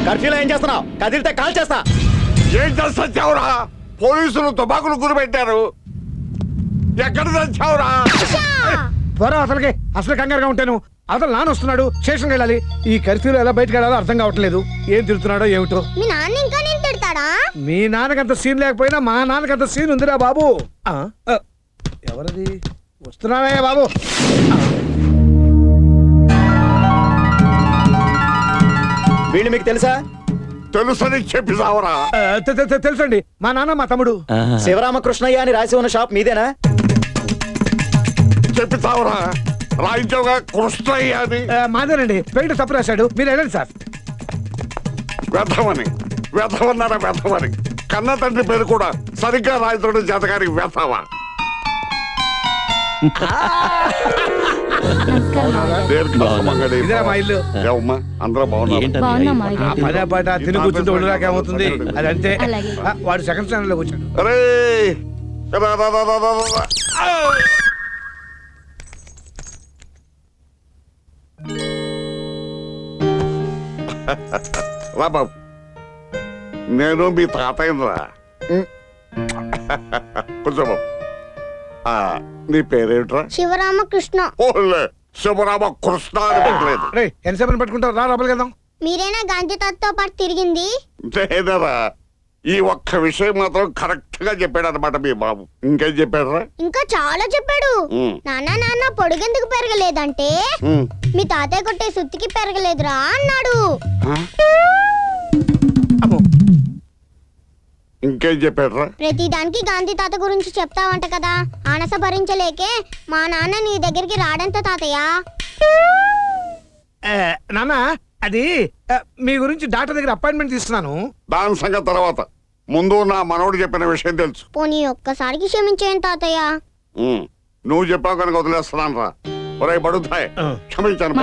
కర్ఫ్యూలో ఏం చేస్తున్నావు? కదిలితే కాల్ చేస్తా. ఏం చేస్తావురా? పోలీసులు తుపాకులు గురిపెట్టారు. ఎక్కడ తెచ్చావురా? త్వర అసలుకి అసలు కంగారుగా ఉంటాను. అసలు నాన్న వస్తున్నాడు, స్టేషన్కి వెళ్ళాలి. ఈ కర్ఫ్యూలో ఎలా బయటకు వెళ్ళాలో అర్థం కావట్లేదు. ఏం తిడుతున్నాడో ఏమిటో. మీ నాన్న ఇంకా నేను తిడతాడా? మీ నాన్నకంత సీన్ లేకపోయినా మా నాన్నకంత సీన్ ఉందిరా బాబు. ఎవరది? వస్తున్నావే బాబు. వీళ్ళు మీకు తెలుసా? తెలుసని చెప్పి సావరా. తెలుసండి, మా నాన్న మా తమ్ముడు. శివరామకృష్ణయ్య అని రాసి ఉన్న షాప్ మీదేనా? చెప్పి సావరా. రాయించవుగా కృష్ణయ్య అని. మాదేనండి, పెయింట్ తప్పు రాశాడు. మీరు వెళ్ళండి సార్. వ్యర్థమని వ్యర్థమన్నారా? వ్యర్థమని కన్న తండ్రి పేరు కూడా సరిగ్గా రాయించడం చేతగారికి వ్యర్థమా? ఇదే మా ఇల్లు. అందరూ బాగున్నారు. పదే పాట తిని కూర్చుంటే ఒళ్ళు ఏమవుతుంది? అదంతే. వాడు సెకండ్ స్టాండర్డ్ లో కూర్చాడు. అరే రా బాబు, నేను మీ తాతయ్యరా. కొంచెం బాబు, నీ పేరేమిట్రా? శివరామకృష్ణ. ఓలే, శివరామకృష్ణ అని పెట్టలేదు. ఎంతసేపు పట్టుకుంటావు? రా లోపలికి వెళ్దాం. మీరేనా గాంధీ తాతతో పాటు తిరిగింది? లేదరా, ఈ ఒక్క విషయం మాత్రం కరెక్ట్ గా చెప్పాడు అనమాట మీ బాబు. ఇంకేం చెప్పాడరా? ఇంకా చాలా చెప్పాడు. నాన్న పొడుగెందుకు పెరగలేదంటే మీ తాతయ్య కొట్టే సుత్తికి పెరగలేదురా అన్నాడు. ఇంకేం చెప్పాడరా? ప్రతిదానికి గాంధీ తాత గురించి చెప్తావంట కదా. ఆనస భరించలేకే మా నాన్న నీ దగ్గరికి రాడంత తాతయ్య. నాన్న, అది మీ గురించి డాక్టర్ దగ్గర అపాయింట్మెంట్ తీసుకున్నాను. దాని సంగతి తర్వాత, ముందు నా మనోడు చెప్పిన విషయం తెలుసు. పోనీ ఒక్కసారికి క్షమించేయండి తాతయ్య. నువ్వు చెప్పావు కనుక వదిలేస్తున్నాను రా. ఒరే బడుతాయి, క్షమించాను.